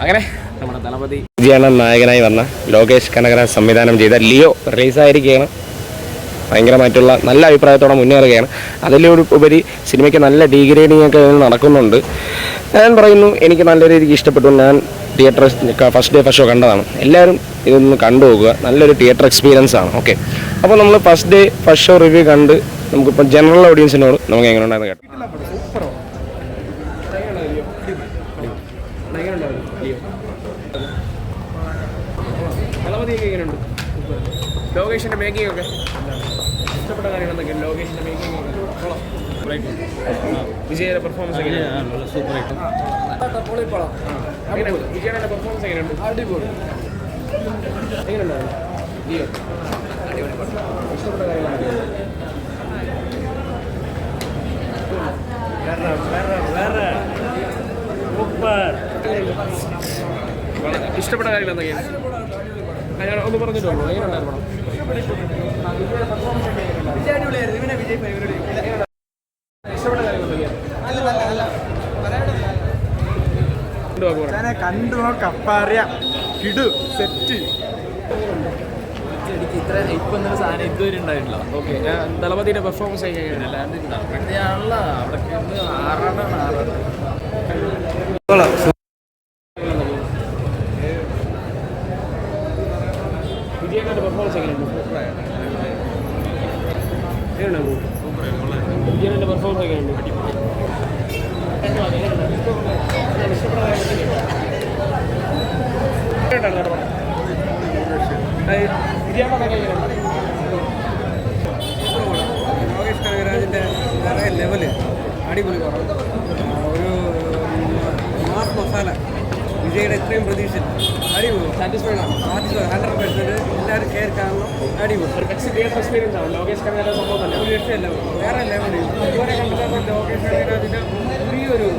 അങ്ങനെ നമ്മുടെ ദളപതി വിജയാണ് നായകനായി വന്ന ലോകേഷ് കനകരാജ് സംവിധാനം ചെയ്ത ലിയോ റിലീസായിരിക്കുകയാണ്. ഭയങ്കരമായിട്ടുള്ള നല്ല അഭിപ്രായത്തോടെ മുന്നേറുകയാണ്. അതിലുപരി സിനിമയ്ക്ക് നല്ല ഡീഗ്രേഡിംഗ് ഒക്കെ നടക്കുന്നുണ്ട്. ഞാൻ പറയുന്നു, എനിക്ക് നല്ല രീതിക്ക് ഇഷ്ടപ്പെട്ടു. ഞാൻ theatre first day first show കണ്ടതാണ്. എല്ലാവരും ഇതൊന്ന് കണ്ടുപോകുക. നല്ലൊരു തിയേറ്റർ എക്സ്പീരിയൻസ് ആണ്. ഓക്കെ, അപ്പോൾ നമ്മൾ first day first show review കണ്ട് നമുക്കിപ്പോൾ ജനറൽ ഓഡിയൻസിനോട് നമുക്ക് എങ്ങനെ ഉണ്ടായിരുന്നു കേട്ടോ. ലോകേഷിന്റെ മേക്കിംഗ് ഒക്കെ ഇഷ്ടപ്പെട്ട കാര്യങ്ങൾ എന്തൊക്കെയാണ്? ലോകേഷിന്റെ മേക്കിംഗ് വിജയുടെ പെർഫോമൻസ് എങ്ങനെയാണ്? സൂപ്പറായിട്ട് വിജയുടെ പെർഫോമൻസ് എങ്ങനെയുണ്ട്? അടിപൊളി. എങ്ങനെയുണ്ടായിരുന്നു ലിയോ? ഇഷ്ടപ്പെട്ട കാര്യങ്ങൾ ഇഷ്ടപ്പെട്ട കാര്യങ്ങൾ എന്തൊക്കെയാണ്? ഞാൻ ഒന്ന് പറഞ്ഞിട്ടുള്ളൂ. എങ്ങനെയുണ്ടായിരുന്നു? കണ്ടു നോക്കറിയാം. കിടു സെറ്റ്. എനിക്ക് ഇത്ര ഇപ്പം എന്നൊരു സാധനം ഇതുവരെ ഉണ്ടായിട്ടില്ല. ഓക്കെ, ദളപതിയുടെ പെർഫോമൻസ് എങ്ങനെയാണ്? വിജയന്റെ പെർഫോമൻസ് എങ്ങനെയുണ്ട്? വിജയന്റെ പെർഫോമൻസ് എങ്ങനെയുണ്ട്? ലോകേഷ് കനകരാജിൻ്റെ വേറെ ലെവല് അടിപൊളി പടം. ഒരു മാസ് മസാല. വിജയുടെ ഇത്രയും പ്രതീക്ഷ അടിപൊളി. സാറ്റിസ്ഫൈഡ് ആണ്. 100% എല്ലാവരും കെയർ കാണണം. അടിപൊളി. എക്സ്പീരിയൻസ് ആണ് ലോകേഷ് കനകരാജ് സംഭവം തന്നെ. ഒരു രക്ഷയല്ല, വേറെ ലെവല്. ഇതുവരെ കണ്ടപ്പോൾ ലോകേഷ് കനകരാജിൻ്റെ പുതിയൊരു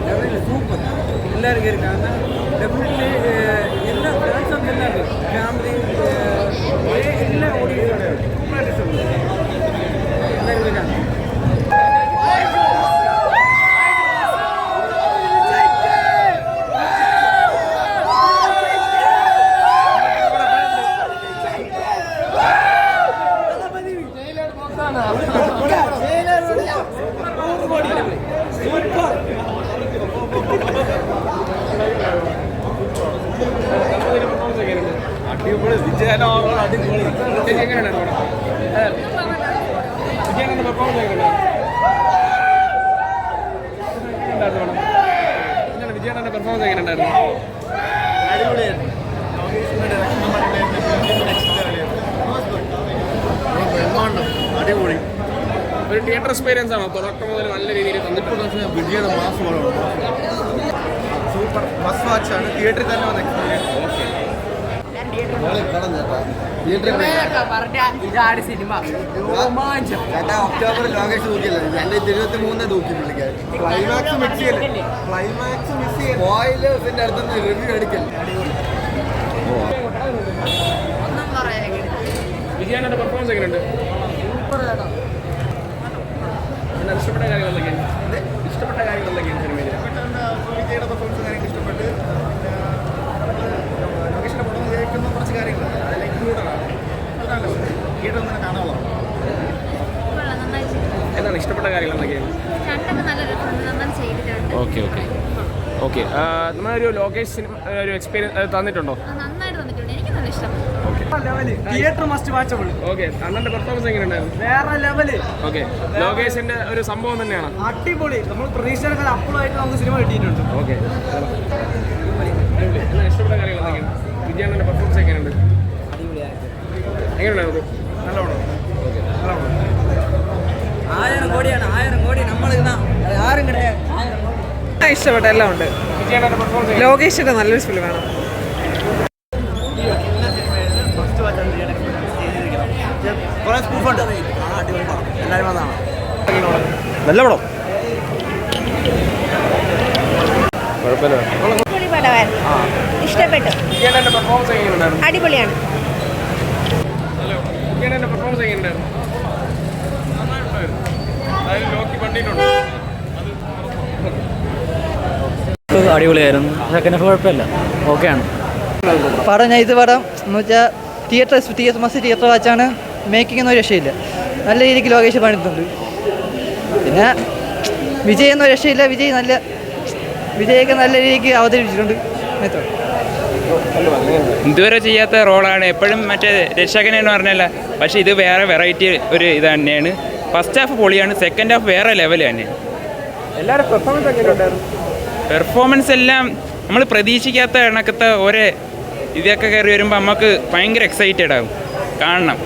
ലെവലിൽ സൂപ്പർ. എല്ലാവരും കയറി കാണാൻ ഡെഫിനറ്റ്ലി. എല്ലാ ഡാൻസ് ഒക്കെ എല്ലാവരും ഫാമിലി എല്ലാ ഓഡിയൻസോടെ സൂപ്പറായിട്ട് ഇഷ്ടപ്പെടും. എല്ലാവരും കാണാം. അടിപൊളി. വിജയനോ അടിപൊളി. എങ്ങനെയാണ് വിജയന്റെ പെർഫോമൻസ് എങ്ങനെയുണ്ടായിരുന്നു? വിജയന്റെ പെർഫോമൻസ് എങ്ങനെയുണ്ടായിരുന്നു? അടിപൊളിയായിരുന്നു. അടിപൊളി. ഒരു തിയേറ്റർ എക്സ്പീരിയൻസ് ആണോ? തുടക്കം മുതൽ നല്ല രീതിയിൽ തന്നിട്ടുണ്ട്. വിജയുടെ മാസ് സൂപ്പർ മസ്റ്റ് വാച്ചാണ്. തിയേറ്ററിൽ തന്നെ വന്ന എക്സ്പീരിയൻസ്. ഇതാണ് സിനിമ. ഒക്ടോബർ ലോകേഷ് തൂക്കില്ല. 2023 തൂക്കി പുള്ളിക്കാർ. ക്ലൈമാക്സ് മിസ് ചെയ്യല്ലേ? ക്ലൈമാക്സ് മിസ് ചെയ്യല്ലേ? സ്പോയിലേഴ്സിന്റെ അടുത്തുനിന്ന് റിവ്യൂ എടുക്കല്ലേ? വിജയന്റെ പെർഫോമൻസ് എങ്ങനെയുണ്ട്? ഇഷ്ടപ്പെട്ട കാര്യങ്ങൾ എന്തൊക്കെയാണ്? ഇഷ്ടപ്പെട്ട കാര്യങ്ങൾ എന്തൊക്കെയാണ് സിനിമയിൽ? വിജയുടെ പെർഫോമൻസ് കാര്യങ്ങൾ ഇഷ്ടപ്പെട്ട്. ലോകേഷിന്റെ പടം കേൾക്കുന്ന കുറച്ച് കാര്യങ്ങളുണ്ട്. അതിൽ ഇൻക്ലൂഡഡാണ്. അതാണ് തിയേറ്ററിൽ നിന്ന് കാണാമോ? എന്താണ് ഇഷ്ടപ്പെട്ട കാര്യങ്ങൾ എന്തൊക്കെയാണ്? Okay okay okay. നമ്മളൊരു ലോകേഷ് സിനിമ ഒരു എക്സ്പീരിയൻസ് തന്നിട്ടുണ്ടോ? Theatre must watchable. ഓക്കെ, അണ്ണന്റെ പെർഫോമൻസ് എങ്ങനെയുണ്ടായിരുന്നു? വേറെ ലെവല്. ഓക്കെ, ലോകേഷിന്റെ ഒരു സംഭവം തന്നെയാണ്. അടിപൊളി. നമ്മൾ പ്രതീക്ഷകൾ അപ്പോഴായിട്ട് നമുക്ക് സിനിമ കിട്ടിയിട്ടുണ്ട്. ഓക്കെ, ഇഷ്ടപ്പെട്ട കാര്യങ്ങൾ എന്തൊക്കെയാണ്? വിജയണ്ണന്റെ പെർഫോമൻസ് എങ്ങനെയുണ്ട്? എങ്ങനെയുണ്ടായിരുന്നു? നല്ലോണം. ഓക്കെ, 1000 കോടിയാണ്. 1000 കോടി നമ്മൾ ആരും ഇഷ്ടപ്പെട്ട എല്ലാം ഉണ്ട്. വിജയണ്ണന്റെ പെർഫോമൻസ് ലോകേഷിന്റെ നല്ലൊരു ഫിലിമാണ്. നല്ല പടം. കുഴപ്പമില്ല. ഇഷ്ടപ്പെട്ടു. പെർഫോമൻസ് എങ്ങനെയുണ്ടായിരുന്നു? അടിപൊളിയാണ്. പെർഫോമൻസ് എങ്ങനെയുണ്ടായിരുന്നു? അതായത് ലോക്കി പണ്ടിട്ടുണ്ടോ? അടിപൊളിയായിരുന്നു. സെക്കൻഡ് ഹാഫ് കുഴപ്പമില്ല, ഓക്കെയാണ്. പടം ഇത് പടം എന്ന് വെച്ചാൽ തിയേറ്റർ വാച്ചാണ് മേക്കിംഗ് ഒന്നും രക്ഷയില്ല. നല്ല രീതിക്ക് ലോകേഷ് പണിതുണ്ട്. പിന്നെ വിജയ് ഒന്നും രക്ഷയില്ല. വിജയൊക്കെ നല്ല രീതിക്ക് അവതരിപ്പിച്ചിട്ടുണ്ട്. ഇതുവരെ ചെയ്യാത്ത റോളാണ്. എപ്പോഴും മറ്റേ രക്ഷകനെന്ന് പറഞ്ഞല്ല, പക്ഷേ ഇത് വേറെ വെറൈറ്റി ഒരു ഇത് തന്നെയാണ്. ഫസ്റ്റ് ഹാഫ് പൊളിയാണ്, സെക്കൻഡ് ഹാഫ് വേറെ ലെവൽ തന്നെയാണ്. എല്ലാവരും പെർഫോമൻസ് എങ്ങനെയുണ്ടായിരുന്നു? പെർഫോമൻസ് എല്ലാം നമ്മൾ പ്രതീക്ഷിക്കാത്ത കണക്കത്തെ ഒരേ ഇതൊക്കെ കയറി വരുമ്പോൾ നമുക്ക് ഭയങ്കര എക്സൈറ്റഡ് ആകും കാണണം.